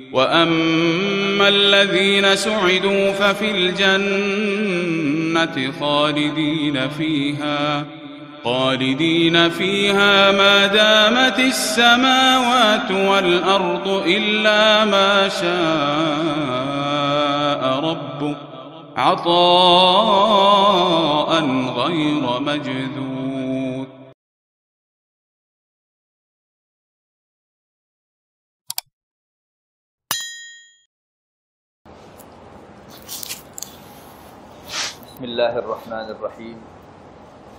وَأَمَّا الَّذِينَ سُعِدُوا فَفِي الْجَنَّةِ خَالِدِينَ فِيهَا مَا دَامَتِ السَّمَاوَاتُ وَالْأَرْضُ إِلَّا مَا شَاءَ رَبُّكَ عَطَاءً غَيْرَ مَجْذُوذٍ. بسم اللہ الرحمن الرحیم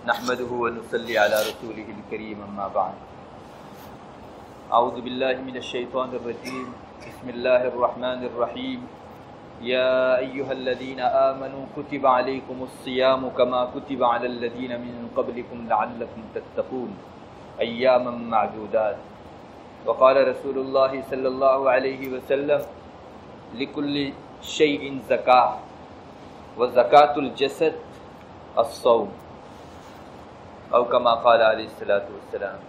نحمده ونصلی علی رسوله الکریم اما بعد اعوذ باللہ من الشیطان الرجیم بسم اللہ الرحمن الرحیم یا ایہا الذین آمنوا کتب علیکم الصیام کما کتب علی الذین من قبلکم لعلکم تتقون ایاما معدودات. وقال رسول اللہ صلی اللہ علیہ وسلم لکل شیء زکاۃ وزکاۃ الجسد الصوم او کما قال علیہ الصلوۃ والسلام.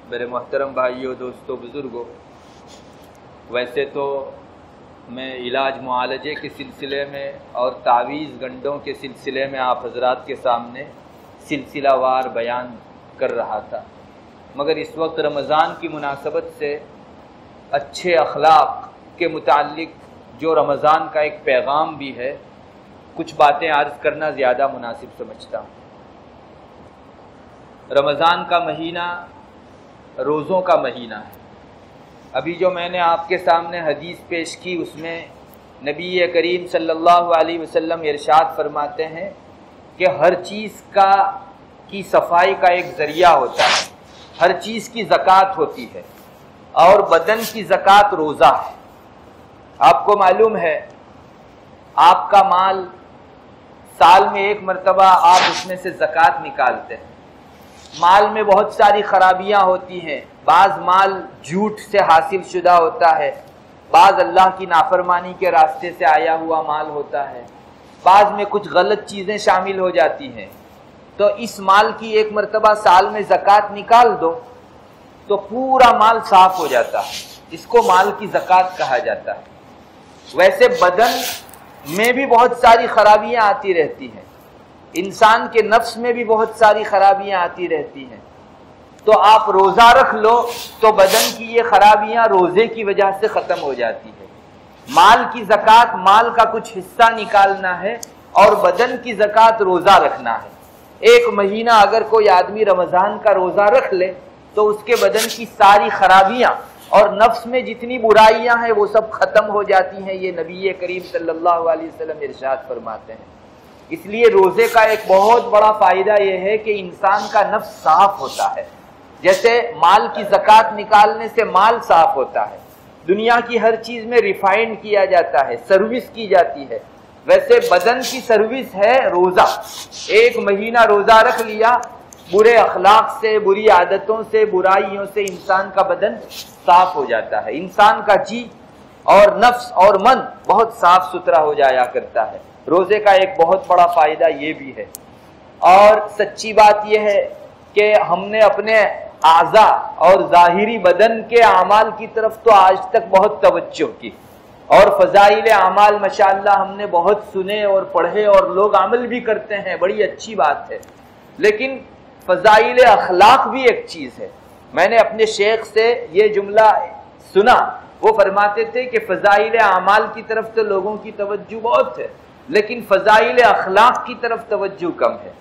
میرے محترم بھائیوں، دوستوں، بزرگوں، ویسے تو میں علاج معالجے کے سلسلے میں اور تعویذ گنڈوں کے سلسلے میں آپ حضرات کے سامنے سلسلہ وار بیان کر رہا تھا، مگر اس وقت رمضان کی مناسبت سے اچھے اخلاق کے متعلق جو رمضان کا ایک پیغام بھی ہے، کچھ باتیں عرض کرنا زیادہ مناسب سمجھتا ہوں. رمضان کا مہینہ روزوں کا مہینہ ہے. ابھی جو میں نے آپ کے سامنے حدیث پیش کی، اس میں نبی کریم صلی اللہ علیہ وسلم ارشاد فرماتے ہیں کہ ہر چیز کی صفائی کا ایک ذریعہ ہوتا ہے، ہر چیز کی زکوٰۃ ہوتی ہے، اور بدن کی زکوٰۃ روزہ ہے. آپ کو معلوم ہے آپ کا مال سال میں ایک مرتبہ آپ اس میں سے زکوٰۃ نکالتے ہیں. مال میں بہت ساری خرابیاں ہوتی ہیں. بعض مال جھوٹ سے حاصل شدہ ہوتا ہے، بعض اللہ کی نافرمانی کے راستے سے آیا ہوا مال ہوتا ہے، بعض میں کچھ غلط چیزیں شامل ہو جاتی ہیں. تو اس مال کی ایک مرتبہ سال میں زکوٰۃ نکال دو تو پورا مال صاف ہو جاتا ہے. اس کو مال کی زکوٰۃ کہا جاتا ہے. ویسے بدن میں بھی بہت ساری خرابیاں آتی رہتی ہیں، انسان کے نفس میں بھی بہت ساری خرابیاں آتی رہتی ہیں. تو آپ روزہ رکھ لو تو بدن کی یہ خرابیاں روزے کی وجہ سے ختم ہو جاتی ہے. مال کی زکوٰۃ مال کا کچھ حصہ نکالنا ہے، اور بدن کی زکوٰۃ روزہ رکھنا ہے. ایک مہینہ اگر کوئی آدمی رمضان کا روزہ رکھ لے تو اس کے بدن کی ساری خرابیاں اور نفس میں جتنی برائیاں ہیں وہ سب ختم ہو جاتی ہیں. یہ نبی کریم صلی اللہ علیہ وسلم ارشاد فرماتے ہیں. اس لیے روزے کا ایک بہت بڑا فائدہ یہ ہے کہ انسان کا نفس صاف ہوتا ہے. جیسے مال کی زکوٰۃ نکالنے سے مال صاف ہوتا ہے، دنیا کی ہر چیز میں ریفائنڈ کیا جاتا ہے، سروس کی جاتی ہے، ویسے بدن کی سروس ہے روزہ. ایک مہینہ روزہ رکھ لیا، برے اخلاق سے، بری عادتوں سے، برائیوں سے انسان کا بدن صاف ہو جاتا ہے. انسان کا جی اور نفس اور من بہت صاف ستھرا ہو جایا کرتا ہے. روزے کا ایک بہت بڑا فائدہ یہ بھی ہے. اور سچی بات یہ ہے کہ ہم نے اپنے اعضاء اور ظاہری بدن کے اعمال کی طرف تو آج تک بہت توجہ کی، اور فضائل اعمال ماشاءاللہ ہم نے بہت سنے اور پڑھے اور لوگ عمل بھی کرتے ہیں، بڑی اچھی بات ہے. لیکن فضائل اخلاق بھی ایک چیز ہے. میں نے اپنے شیخ سے یہ جملہ سنا، وہ فرماتے تھے کہ فضائل اعمال کی طرف تو لوگوں کی توجہ بہت ہے، لیکن فضائل اخلاق کی طرف توجہ کم ہے.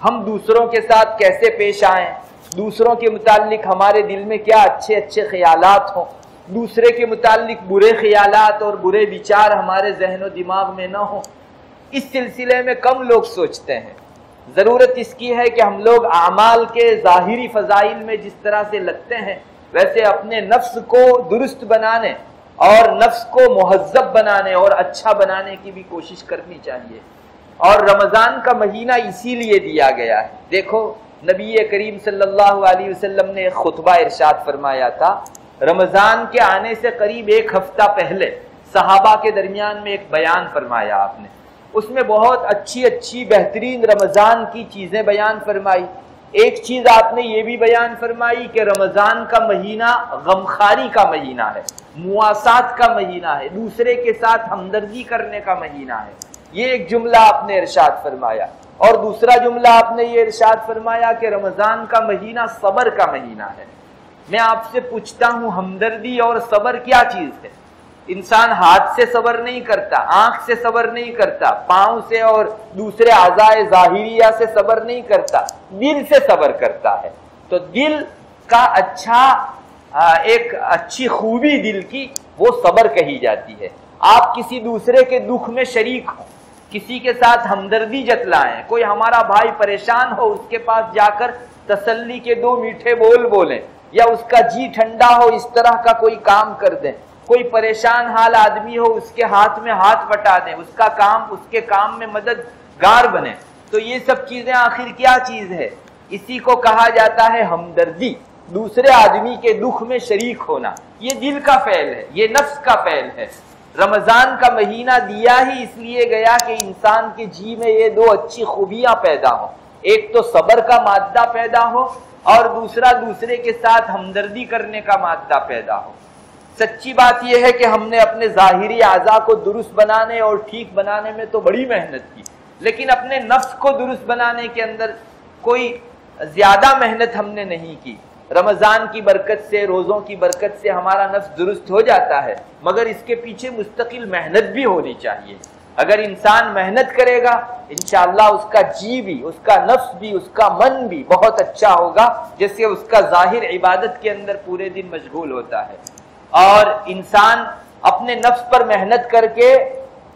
ہم دوسروں کے ساتھ کیسے پیش آئیں، دوسروں کے متعلق ہمارے دل میں کیا اچھے اچھے خیالات ہوں، دوسرے کے متعلق برے خیالات اور برے وچار ہمارے ذہن و دماغ میں نہ ہوں، اس سلسلے میں کم لوگ سوچتے ہیں. ضرورت اس کی ہے کہ ہم لوگ اعمال کے ظاہری فضائل میں جس طرح سے لگتے ہیں، ویسے اپنے نفس کو درست بنانے اور نفس کو مہذب بنانے اور اچھا بنانے کی بھی کوشش کرنی چاہیے. اور رمضان کا مہینہ اسی لیے دیا گیا ہے. دیکھو نبی کریم صلی اللہ علیہ وسلم نے ایک خطبہ ارشاد فرمایا تھا. رمضان کے آنے سے قریب ایک ہفتہ پہلے صحابہ کے درمیان میں ایک بیان فرمایا آپ نے. اس میں بہت اچھی بہترین رمضان کی چیزیں بیان فرمائی. ایک چیز آپ نے یہ بھی بیان فرمائی کہ رمضان کا مہینہ غمخاری کا مہینہ ہے، مواسات کا مہینہ ہے، دوسرے کے ساتھ ہمدردی کرنے کا مہینہ ہے، یہ ایک جملہ آپ نے ارشاد فرمایا۔ اور دوسرا جملہ آپ نے یہ ارشاد فرمایا کہ رمضان کا مہینہ صبر کا مہینہ ہے۔ میں آپ سے پوچھتا ہوں، ہمدردی اور صبر کیا چیز ہے؟ انسان ہاتھ سے صبر نہیں کرتا، آنکھ سے صبر نہیں کرتا، پاؤں سے اور دوسرے اعضاء ظاہریہ سے صبر نہیں کرتا، دل سے صبر کرتا ہے۔ تو دل کا ایک اچھی خوبی دل کی وہ صبر کہی جاتی ہے۔ آپ کسی دوسرے کے دکھ میں شریک ہوں، کسی کے ساتھ ہمدردی جتلائیں، کوئی ہمارا بھائی پریشان ہو اس کے پاس جا کر تسلی کے دو میٹھے بول بولیں، یا اس کا جی ٹھنڈا ہو اس طرح کا کوئی کام کر دیں، کوئی پریشان حال آدمی ہو اس کے ہاتھ میں ہاتھ بٹا دیں، اس کے کام میں مددگار بنے۔ تو یہ سب چیزیں آخر کیا چیز ہے؟ اسی کو کہا جاتا ہے ہمدردی، دوسرے آدمی کے دکھ میں شریک ہونا۔ یہ دل کا فعل ہے، یہ نفس کا فعل ہے۔ رمضان کا مہینہ دیا ہی اس لیے گیا کہ انسان کے جی میں یہ دو اچھی خوبیاں پیدا ہوں، ایک تو صبر کا مادہ پیدا ہو اور دوسرا دوسرے کے ساتھ ہمدردی کرنے کا مادہ پیدا ہو۔ سچی بات یہ ہے کہ ہم نے اپنے ظاہری اعضاء کو درست بنانے اور ٹھیک بنانے میں تو بڑی محنت کی، لیکن اپنے نفس کو درست بنانے کے اندر کوئی زیادہ محنت ہم نے نہیں کی۔ رمضان کی برکت سے، روزوں کی برکت سے ہمارا نفس درست ہو جاتا ہے، مگر اس کے پیچھے مستقل محنت بھی ہونی چاہیے۔ اگر انسان محنت کرے گا انشاءاللہ اس کا جی بھی، اس کا نفس بھی، اس کا من بھی بہت اچھا ہوگا، جیسے اس کا ظاہر عبادت کے اندر پورے دن مشغول ہوتا ہے۔ اور انسان اپنے نفس پر محنت کر کے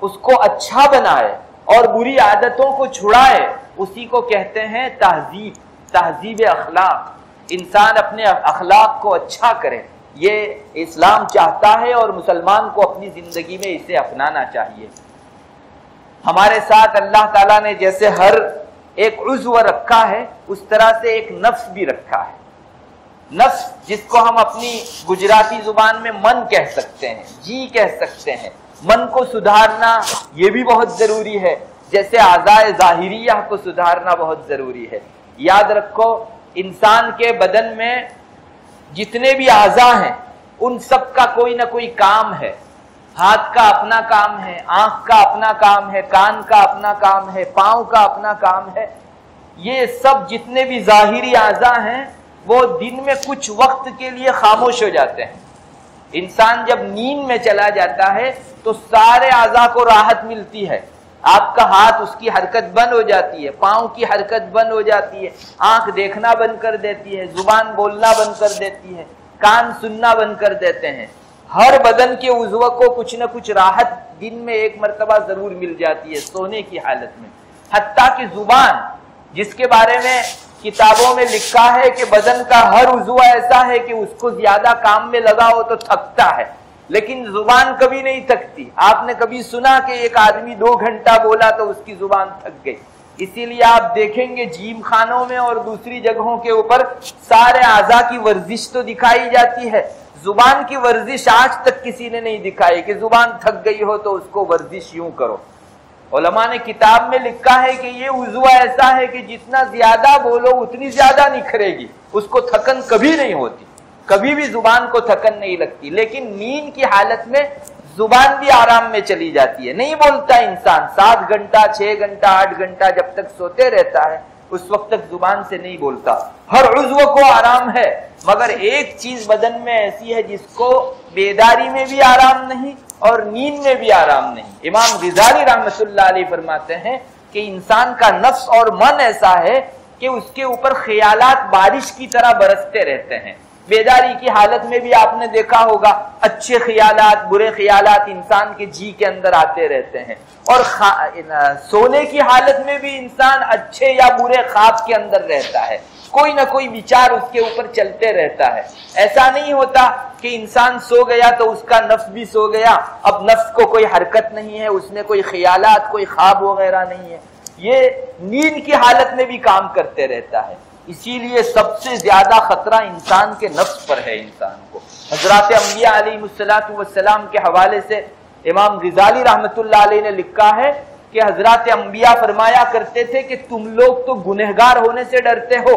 اس کو اچھا بنائے اور بری عادتوں کو چھڑائے، اسی کو کہتے ہیں تہذیب اخلاق۔ انسان اپنے اخلاق کو اچھا کرے، یہ اسلام چاہتا ہے اور مسلمان کو اپنی زندگی میں اسے اپنانا چاہیے۔ ہمارے ساتھ اللہ تعالیٰ نے جیسے ہر ایک عضو رکھا ہے، اس طرح سے ایک نفس بھی رکھا ہے۔ نفس جس کو ہم اپنی گجراتی زبان میں من کہہ سکتے ہیں، جی کہہ سکتے ہیں۔ من کو سدھارنا یہ بھی بہت ضروری ہے، جیسے اعضاء ظاہریہ کو سدھارنا بہت ضروری ہے۔ یاد رکھو، انسان کے بدن میں جتنے بھی اعضاء ہیں ان سب کا کوئی نہ کوئی کام ہے۔ ہاتھ کا اپنا کام ہے، آنکھ کا اپنا کام ہے، کان کا اپنا کام ہے، پاؤں کا اپنا کام ہے۔ یہ سب جتنے بھی ظاہری اعضاء ہیں وہ دن میں کچھ وقت کے لیے خاموش ہو جاتے ہیں۔ انسان جب نیند میں چلا جاتا ہے تو سارے اعضاء کو راحت ملتی ہے۔ آپ کا ہاتھ، اس کی حرکت بند ہو جاتی ہے، پاؤں کی حرکت بند ہو جاتی ہے، آنکھ دیکھنا بند کر دیتی ہے، زبان بولنا بند کر دیتی ہے، کان سننا بند کر دیتے ہیں۔ ہر بدن کے عضو کو کچھ نہ کچھ راحت دن میں ایک مرتبہ ضرور مل جاتی ہے سونے کی حالت میں۔ حتیٰ کہ زبان، جس کے بارے میں کتابوں میں لکھا ہے کہ بدن کا ہر عضو ایسا ہے کہ اس کو زیادہ کام میں لگاؤ تو تھکتا ہے، لیکن زبان کبھی نہیں تھکتی۔ آپ نے کبھی سنا کہ ایک آدمی 2 گھنٹہ بولا تو اس کی زبان تھک گئی؟ اسی لیے آپ دیکھیں گے جیم خانوں میں اور دوسری جگہوں کے اوپر سارے اعضاء کی ورزش تو دکھائی جاتی ہے، زبان کی ورزش آج تک کسی نے نہیں دکھائی کہ زبان تھک گئی ہو تو اس کو ورزش یوں کرو۔ علماء نے کتاب میں لکھا ہے کہ یہ عضو ایسا ہے کہ جتنا زیادہ بولو اتنی زیادہ نکھرے گی، اس کو تھکن کبھی نہیں ہوتی، کبھی بھی زبان کو تھکن نہیں لگتی۔ لیکن نیند کی حالت میں زبان بھی آرام میں چلی جاتی ہے، نہیں بولتا انسان 7 گھنٹہ 6 گھنٹہ 8 گھنٹہ جب تک سوتے رہتا ہے اس وقت تک زبان سے نہیں بولتا۔ ہر عضو کو آرام ہے، مگر ایک چیز بدن میں ایسی ہے جس کو بیداری میں بھی آرام نہیں اور نیند میں بھی آرام نہیں۔ امام غزالی رحمۃ اللہ علیہ فرماتے ہیں کہ انسان کا نفس اور من ایسا ہے کہ اس کے اوپر خیالات بارش کی طرح برستے رہتے ہیں۔ بیداری کی حالت میں بھی آپ نے دیکھا ہوگا اچھے خیالات برے خیالات انسان کے جی کے اندر آتے رہتے ہیں، اور سونے کی حالت میں بھی انسان اچھے یا برے خواب کے اندر رہتا ہے، کوئی نہ کوئی وچار اس کے اوپر چلتے رہتا ہے۔ ایسا نہیں ہوتا کہ انسان سو گیا تو اس کا نفس بھی سو گیا، اب نفس کو کوئی حرکت نہیں ہے، اس میں کوئی خیالات کوئی خواب وغیرہ نہیں ہے، یہ نیند کی حالت میں بھی کام کرتے رہتا ہے۔ اسی لیے سب سے زیادہ خطرہ انسان کے نفس پر ہے۔ انسان کو حضرات انبیاء علیہ السلام کے حوالے سے امام غزالی رحمۃ اللہ علیہ نے لکھا ہے کہ حضرات انبیاء فرمایا کرتے تھے کہ تم لوگ تو گنہگار ہونے سے ڈرتے ہو،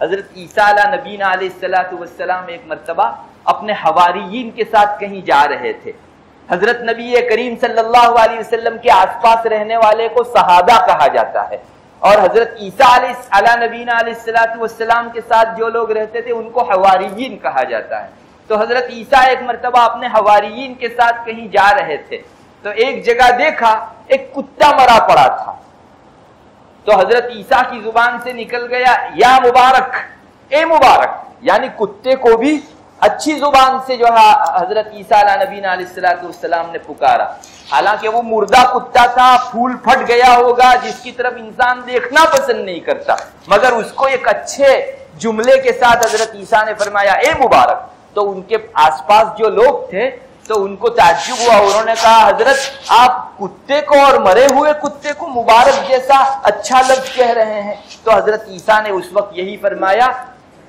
حضرت عیسیٰ علیہ نبینا علیہ السلام ایک مرتبہ اپنے حواریین کے ساتھ کہیں جا رہے تھے. حضرت نبی کریم صلی اللہ علیہ وسلم کے آس پاس رہنے والے کو صحابہ کہا جاتا ہے، اور حضرت عیسیٰ علیہ نبینا علیہ السلام کے ساتھ جو لوگ رہتے تھے ان کو حواریین کہا جاتا ہے. تو حضرت عیسیٰ ایک مرتبہ اپنے حواریین کے ساتھ کہیں جا رہے تھے تو ایک جگہ دیکھا ایک کتا مرا پڑا تھا. تو حضرت عیسیٰ کی زبان سے نکل گیا یا مبارک، اے مبارک، یعنی کتے کو بھی اچھی زبان سے جو ہے حضرت عیسیٰ علیہ نبینا علیہ السلام نے پکارا. حالانکہ وہ مردہ کتا تھا، پھول پھٹ گیا ہوگا، جس کی طرف انسان دیکھنا پسند نہیں کرتا، مگر اس کو ایک اچھے جملے کے ساتھ حضرت عیسیٰ نے فرمایا اے مبارک. تو ان کے آس پاس جو لوگ تھے تو ان کو تعجب ہوا، انہوں نے کہا حضرت آپ کتے کو اور مرے ہوئے کتے کو مبارک جیسا اچھا لفظ کہہ رہے ہیں. تو حضرت عیسیٰ نے اس وقت یہی فرمایا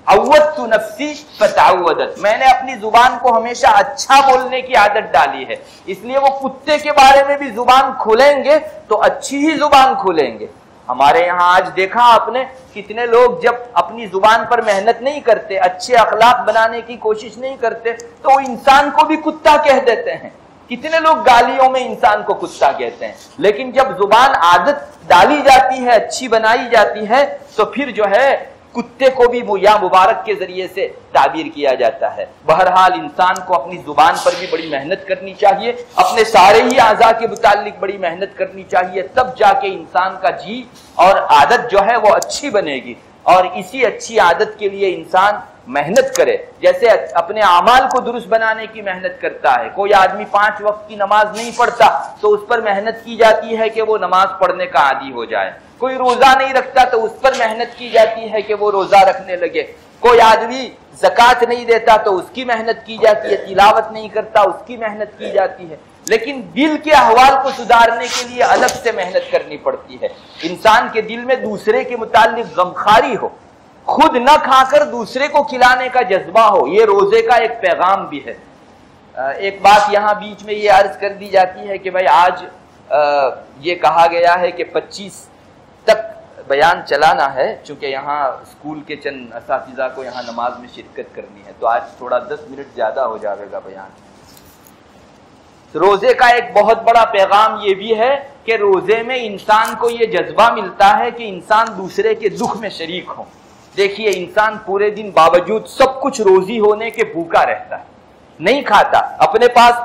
عودت نفسی فتعودت، میں نے اپنی زبان کو ہمیشہ اچھا بولنے کی عادت ڈالی ہے، اس لیے وہ کتے کے بارے میں بھی زبان کھولیں گے تو اچھی ہی زبان کھولیں گے. ہمارے یہاں آج دیکھا آپ نے کتنے لوگ جب اپنی زبان پر محنت نہیں کرتے، اچھے اخلاق بنانے کی کوشش نہیں کرتے تو وہ انسان کو بھی کتا کہہ دیتے ہیں. کتنے لوگ گالیوں میں انسان کو کتا کہتے ہیں، لیکن جب زبان عادت ڈالی جاتی ہے، اچھی بنائی جاتی ہے تو پھر جو ہے کتے کو بھی یا مبارک کے ذریعے سے تعبیر کیا جاتا ہے. بہرحال انسان کو اپنی زبان پر بھی بڑی محنت کرنی چاہیے، اپنے سارے ہی اعضاء کے متعلق بڑی محنت کرنی چاہیے، تب جا کے انسان کا جی اور عادت جو ہے وہ اچھی بنے گی. اور اسی اچھی عادت کے لیے انسان محنت کرے، جیسے اپنے اعمال کو درست بنانے کی محنت کرتا ہے. کوئی آدمی 5 وقت کی نماز نہیں پڑھتا تو اس پر محنت کی جاتی ہے کہ وہ نماز پڑھنے کا عادی ہو جائے. کوئی روزہ نہیں رکھتا تو اس پر محنت کی جاتی ہے کہ وہ روزہ رکھنے لگے. کوئی آدمی زکوٰۃ نہیں دیتا تو اس کی محنت کی جاتی ہے، تلاوت نہیں کرتا اس کی محنت کی جاتی ہے. لیکن دل کے احوال کو سدھارنے کے لیے الگ سے محنت کرنی پڑتی ہے. انسان کے دل میں دوسرے کے متعلق غمخواری ہو، خود نہ کھا کر دوسرے کو کھلانے کا جذبہ ہو، یہ روزے کا ایک پیغام بھی ہے. ایک بات یہاں بیچ میں یہ عرض کر دی جاتی ہے کہ بھائی آج یہ کہا گیا ہے کہ 25 تک بیان چلانا ہے، چونکہ یہاں اسکول کے چند اساتذہ کو یہاں نماز میں شرکت کرنی ہے تو آج تھوڑا 10 منٹ زیادہ ہو جائے گا بیان. روزے کا ایک بہت بڑا پیغام یہ بھی ہے کہ روزے میں انسان کو یہ جذبہ ملتا ہے کہ انسان دوسرے کے دکھ میں شریک ہو. دیکھیے انسان پورے دن باوجود سب کچھ روزی ہونے کے بھوکا رہتا ہے، نہیں کھاتا، اپنے پاس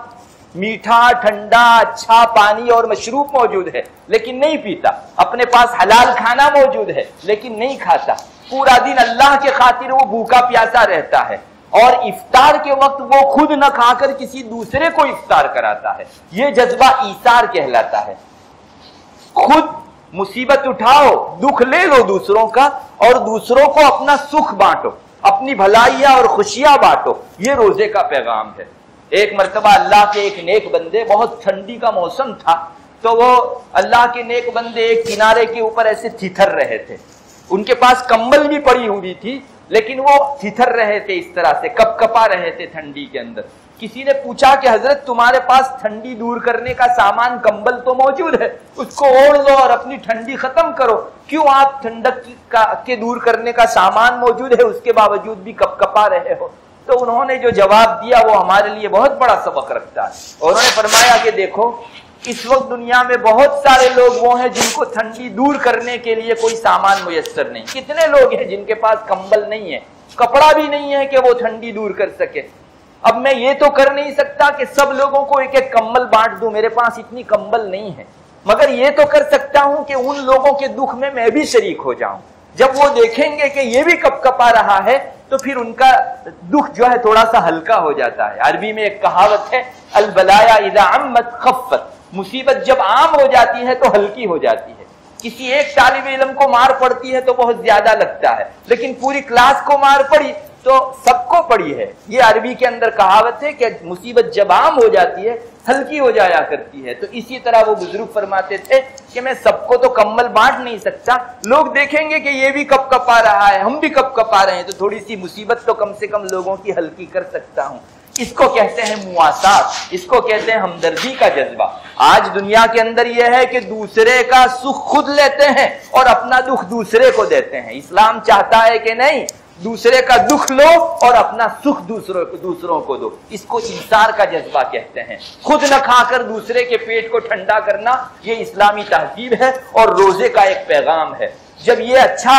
میٹھا ٹھنڈا اچھا پانی اور مشروب موجود ہے لیکن نہیں پیتا، اپنے پاس حلال کھانا موجود ہے لیکن نہیں کھاتا. پورا دن اللہ کے خاطر وہ بھوکا پیاسا رہتا ہے اور افطار کے وقت وہ خود نہ کھا کر کسی دوسرے کو افطار کراتا ہے. یہ جذبہ ایثار کہلاتا ہے. خود مصیبت اٹھاؤ، دکھ لے لو دوسروں کا اور دوسروں کو اپنا سکھ بانٹو، اپنی بھلائیاں اور خوشیاں بانٹو. یہ روزے کا پیغام ہے. ایک مرتبہ اللہ کے ایک نیک بندے، بہت ٹھنڈی کا موسم تھا تو وہ اللہ کے نیک بندے ایک کنارے کے اوپر ایسے تھتر رہے تھے. ان کے پاس کمبل بھی پڑی ہوئی تھی لیکن وہ تھتر رہے تھے، اس طرح سے کپ کپا رہے تھے ٹھنڈی کے اندر. کسی نے پوچھا کہ حضرت تمہارے پاس ٹھنڈی دور کرنے کا سامان کمبل تو موجود ہے، اس کو اوڑھ لو اور اپنی ٹھنڈی ختم کرو، کیوں آپ ٹھنڈک کے دور کرنے کا سامان موجود ہے اس کے باوجود بھی کپ کپا رہے ہو؟ تو انہوں نے جو جواب دیا وہ ہمارے لیے بہت بڑا سبق رکھتا ہے. انہوں نے فرمایا کہ دیکھو اس وقت دنیا میں بہت سارے لوگ وہ ہیں جن کو ٹھنڈی دور کرنے کے لیے کوئی سامان میسر نہیں. کتنے لوگ ہیں جن کے پاس کمبل نہیں ہے، کپڑا بھی نہیں ہے کہ وہ ٹھنڈی دور کر سکے. اب میں یہ تو کر نہیں سکتا کہ سب لوگوں کو ایک ایک کمبل بانٹ دوں، میرے پاس اتنی کمبل نہیں ہے، مگر یہ تو کر سکتا ہوں کہ ان لوگوں کے دکھ میں بھی شریک ہو جاؤں. جب وہ دیکھیں گے کہ یہ بھی کپ کپا رہا ہے تو پھر ان کا دکھ جو ہے تھوڑا سا ہلکا ہو جاتا ہے. عربی میں ایک کہاوت ہے البلایا اذا عمت خفت، مصیبت جب عام ہو جاتی ہے تو ہلکی ہو جاتی ہے. کسی ایک طالب علم کو مار پڑتی ہے تو بہت زیادہ لگتا ہے، لیکن پوری کلاس کو مار پڑی تو سب کو پڑی ہے. یہ عربی کے اندر کہاوت ہے کہ مصیبت جب عام ہو جاتی ہے ہلکی ہو جایا کرتی ہے. تو اسی طرح وہ بزرگ فرماتے تھے کہ میں سب کو تو کمبل بانٹ نہیں سکتا، لوگ دیکھیں گے کہ یہ بھی کپ کپا رہا ہے، ہم بھی کپ کپا رہے ہیں، تو تھوڑی سی مصیبت تو کم سے کم لوگوں کی ہلکی کر سکتا ہوں. اس کو کہتے ہیں مواسات، اس کو کہتے ہیں ہمدردی کا جذبہ۔ آج دنیا کے اندر یہ ہے کہ دوسرے کا سکھ خود لیتے ہیں اور اپنا دکھ دوسرے کو دیتے ہیں۔ اسلام چاہتا ہے کہ نہیں، دوسرے کا دکھ لو اور اپنا سکھ دوسروں کو دو۔ اس کو ایثار کا جذبہ کہتے ہیں۔ خود نہ کھا کر دوسرے کے پیٹ کو ٹھنڈا کرنا، یہ اسلامی تہذیب ہے اور روزے کا ایک پیغام ہے۔ جب یہ اچھا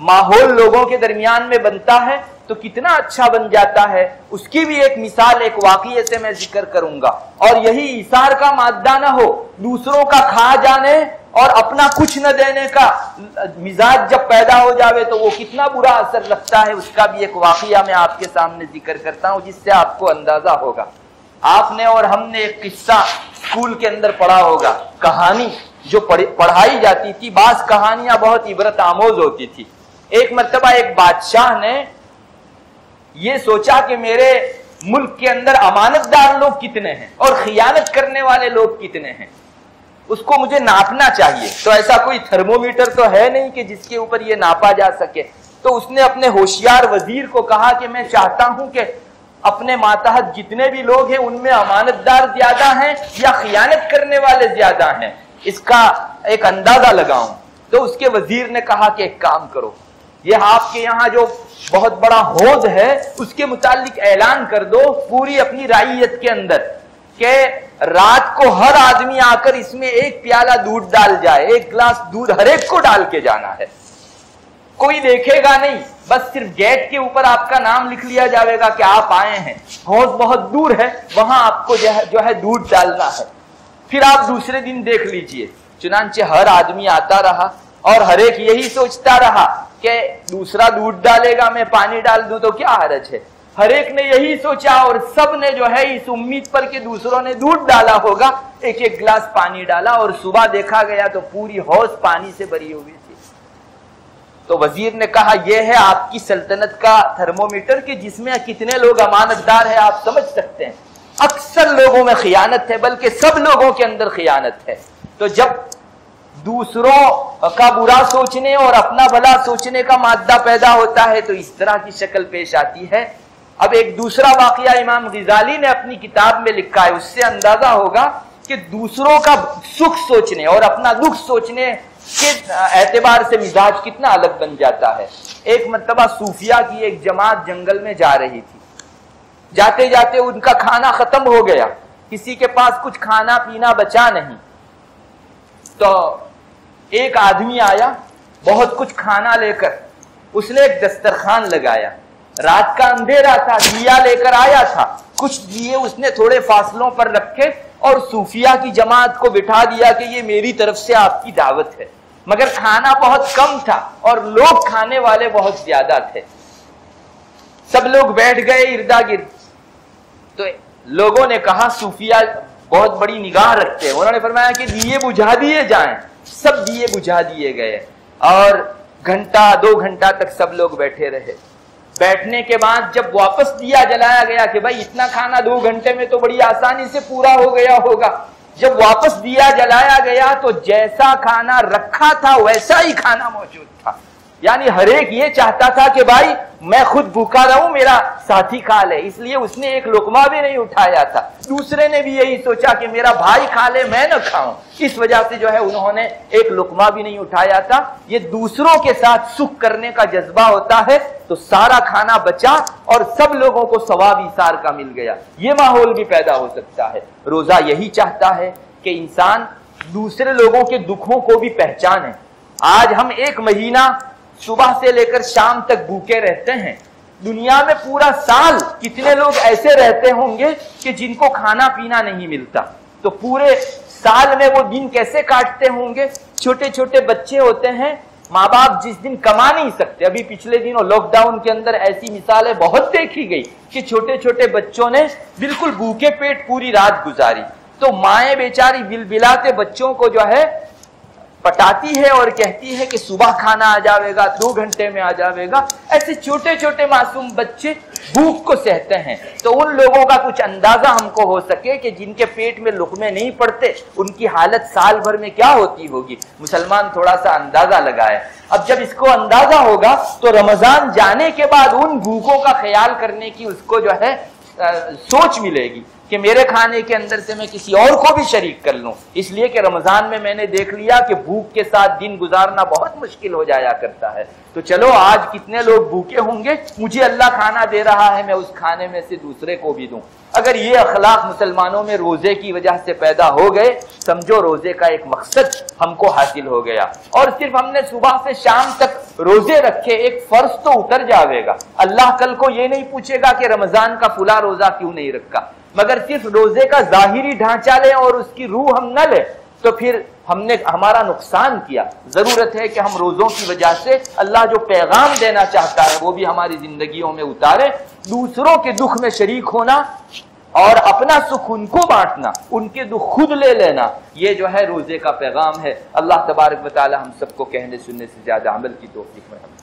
ماحول لوگوں کے درمیان میں بنتا ہے تو کتنا اچھا بن جاتا ہے۔ اس کی بھی ایک مثال ایک واقعے سے میں ذکر کروں گا، اور یہی ایثار کا مادہ نہ ہو، دوسروں کا کھا جانے اور اپنا کچھ نہ دینے کا مزاج جب پیدا ہو جاوے تو وہ کتنا برا اثر لگتا ہے۔ اس کا بھی ایک واقعہ میں آپ کے سامنے ذکر کرتا ہوں جس سے آپ کو اندازہ ہوگا۔ آپ نے اور ہم نے ایک قصہ اسکول کے اندر پڑھا ہوگا، کہانی جو پڑھائی جاتی تھی۔ بعض کہانیاں بہت عبرت آموز ہوتی تھی۔ ایک مرتبہ ایک بادشاہ نے یہ سوچا کہ میرے ملک کے اندر امانت دار لوگ کتنے ہیں اور خیانت کرنے والے لوگ کتنے ہیں، اس کو مجھے ناپنا چاہیے۔ تو ایسا کوئی تھرمومیٹر تو ہے نہیں کہ جس کے اوپر یہ ناپا جا سکے۔ تو اس نے اپنے ہوشیار وزیر کو کہا کہ میں چاہتا ہوں کہ اپنے ماتحت جتنے بھی لوگ ہیں ان میں امانت دار زیادہ ہیں یا خیانت کرنے والے زیادہ ہیں، اس کا ایک اندازہ لگاؤں۔ تو اس کے وزیر نے کہا کہ ایک کام کرو، یہ آپ کے یہاں جو بہت بڑا حوض ہے اس کے متعلق اعلان کر دو پوری اپنی رعیت کے اندر کہ رات کو ہر آدمی آ کر اس میں ایک پیالہ دودھ ڈال جائے، ایک گلاس دودھ ہر ایک کو ڈال کے جانا ہے۔ کوئی دیکھے گا نہیں، بس صرف گیٹ کے اوپر آپ کا نام لکھ لیا جائے گا کہ آپ آئے ہیں، حوض بہت دور ہے، وہاں آپ کو جو ہے دودھ ڈالنا ہے۔ پھر آپ دوسرے دن دیکھ لیجئے، چنانچہ ہر آدمی آتا رہا اور ہر ایک یہی سوچتا رہا کہ دوسرا دودھ ڈالے گا میں پانی ڈال دوں تو کیا حرج ہے۔ ہر ایک نے یہی سوچا اور سب نے جو ہے اس امید پر کہ دوسروں نے دودھ ڈالا ہوگا ایک ایک گلاس پانی ڈالا، اور صبح دیکھا گیا تو پوری حوض پانی سے بھری ہوئی تھی۔ تو وزیر نے کہا یہ ہے آپ کی سلطنت کا تھرمومیٹر کہ جس میں کتنے لوگ امانت دار ہیں آپ سمجھ سکتے ہیں۔ اکثر لوگوں میں خیانت ہے، بلکہ سب لوگوں کے اندر خیانت ہے۔ تو جب دوسروں کا برا سوچنے اور اپنا بھلا سوچنے کا مادہ پیدا ہوتا ہے تو اس طرح کی شکل پیش آتی ہے۔ اب ایک دوسرا واقعہ امام غزالی نے اپنی کتاب میں لکھا ہے، اس سے اندازہ ہوگا کہ دوسروں کا سکھ سوچنے اور اپنا دکھ سوچنے کے اعتبار سے مزاج کتنا الگ بن جاتا ہے۔ ایک مرتبہ صوفیہ کی ایک جماعت جنگل میں جا رہی تھی، جاتے جاتے ان کا کھانا ختم ہو گیا، کسی کے پاس کچھ کھانا پینا بچا نہیں۔ تو ایک آدمی آیا بہت کچھ کھانا لے کر، اس نے ایک دسترخوان لگایا، رات کا اندھیرا تھا، دیا لے کر آیا تھا، کچھ دیے اس نے تھوڑے فاصلوں پر رکھے اور صوفیہ کی جماعت کو بٹھا دیا کہ یہ میری طرف سے آپ کی دعوت ہے۔ مگر کھانا بہت کم تھا اور لوگ کھانے والے بہت زیادہ تھے۔ سب لوگ بیٹھ گئے اردا گرد۔ تو لوگوں نے کہا صوفیہ بہت بڑی نگاہ رکھتے ہیں، انہوں نے فرمایا کہ دیے بجھا دیے جائیں۔ سب دیے بجھا دیے گئے اور گھنٹہ 2 گھنٹہ تک سب لوگ بیٹھے رہے۔ بیٹھنے کے بعد جب واپس دیا جلایا گیا کہ بھائی اتنا کھانا 2 گھنٹے میں تو بڑی آسانی سے پورا ہو گیا ہوگا، جب واپس دیا جلایا گیا تو جیسا کھانا رکھا تھا ویسا ہی کھانا موجود تھا۔ یعنی ہر ایک یہ چاہتا تھا کہ بھائی میں خود بھوکا رہوں، میرا ساتھی کھا لے، اس لیے اس نے ایک لقمہ بھی نہیں اٹھایا تھا۔ دوسرے نے بھی یہی سوچا کہ میرا بھائی کھا لے میں نہ کھاؤں، اس وجہ سے جو ہے انہوں نے ایک لقمہ بھی نہیں اٹھایا تھا۔ یہ دوسروں کے ساتھ سکھ کرنے کا جذبہ ہوتا ہے تو سارا کھانا بچا اور سب لوگوں کو ثواب ایثار کا مل گیا۔ یہ ماحول بھی پیدا ہو سکتا ہے۔ روزہ یہی چاہتا ہے کہ انسان دوسرے لوگوں کے دکھوں کو بھی پہچانے۔ آج ہم 1 مہینہ صبح سے لے کر شام تک بھوکے رہتے ہیں، دنیا میں پورا سال کتنے لوگ ایسے رہتے ہوں گے کہ جن کو کھانا پینا نہیں ملتا؟ تو پورے سال میں وہ دن کیسے کاٹتے ہوں گے؟ چھوٹے چھوٹے بچے ہوتے ہیں، ماں باپ جس دن کما نہیں سکتے، ابھی پچھلے دنوں لاک ڈاؤن کے اندر ایسی مثالیں بہت دیکھی گئی کہ چھوٹے چھوٹے بچوں نے بالکل بھوکے پیٹ پوری رات گزاری، تو مائیں بیچاری بلبلاتے بچوں کو جو ہے پٹاتی ہے اور کہتی ہے کہ صبح کھانا آ جاوے گا، 2 گھنٹے میں آ جاوے گا۔ ایسے چھوٹے چھوٹے معصوم بچے بھوک کو سہتے ہیں۔ تو ان لوگوں کا کچھ اندازہ ہم کو ہو سکے کہ جن کے پیٹ میں لقمے نہیں پڑتے ان کی حالت سال بھر میں کیا ہوتی ہوگی، مسلمان تھوڑا سا اندازہ لگائے۔ اب جب اس کو اندازہ ہوگا تو رمضان جانے کے بعد ان بھوکوں کا خیال کرنے کی اس کو جو ہے سوچ ملے گی کہ میرے کھانے کے اندر سے میں کسی اور کو بھی شریک کر لوں، اس لیے کہ رمضان میں نے دیکھ لیا کہ بھوک کے ساتھ دن گزارنا بہت مشکل ہو جایا کرتا ہے، تو چلو آج کتنے لوگ بھوکے ہوں گے، مجھے اللہ کھانا دے رہا ہے، میں اس کھانے میں سے دوسرے کو بھی دوں۔ اگر یہ اخلاق مسلمانوں میں روزے کی وجہ سے پیدا ہو گئے، سمجھو روزے کا ایک مقصد ہم کو حاصل ہو گیا، اور صرف ہم نے صبح سے شام تک روزے رکھے، ایک فرض تو اتر جاوے گا۔ اللہ کل کو یہ نہیں پوچھے گا کہ رمضان کا فلاں روزہ کیوں نہیں رکھا، مگر صرف روزے کا ظاہری ڈھانچہ لیں اور اس کی روح ہم نہ لیں تو پھر ہم نے ہمارا نقصان کیا۔ ضرورت ہے کہ ہم روزوں کی وجہ سے اللہ جو پیغام دینا چاہتا ہے وہ بھی ہماری زندگیوں میں اتارے، دوسروں کے دکھ میں شریک ہونا اور اپنا سکھ ان کو بانٹنا، ان کے دکھ خود لے لینا، یہ جو ہے روزے کا پیغام ہے۔ اللہ تبارک و تعالی ہم سب کو کہنے سننے سے زیادہ عمل کی توفیق فرمائے۔